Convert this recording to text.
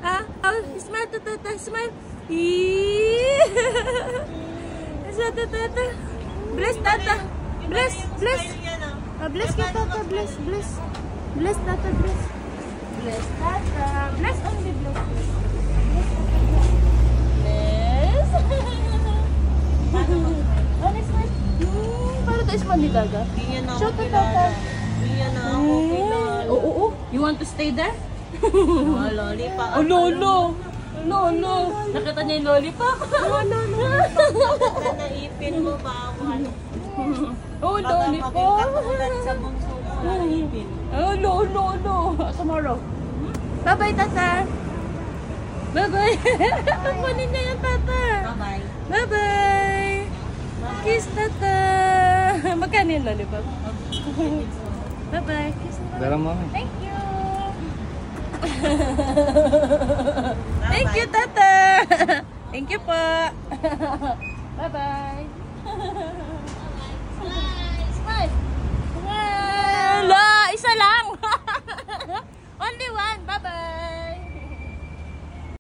Ha? Oh, smile to tata. Smile. Smile to tata. Bless tata. Bless. Bless. Bless ka tata. Bless. Bless. Bless tata. Bless. Bless tata. Bless only bless. Bless. Honest man. Para tayo sa mandidaga. Show to tata. Oo. You want to stay there? Oh, lollipop. Oh, lolo. Lolo. Nakita niya yung lollipop? No. Pagka naipin mo, bawal. Oh, lollipop. Katulad sa bungso mo, naipin. Oh, lolo. Tomorrow. Bye-bye, tata. Bye-bye. Kunin niya yung tata. Bye-bye. Bye-bye. Kiss, tata. Magkano yung lollipop? Bye-bye. Kiss, tata. Dala mo. Thank you. Thank you, tata. Thank you po. Bye-bye.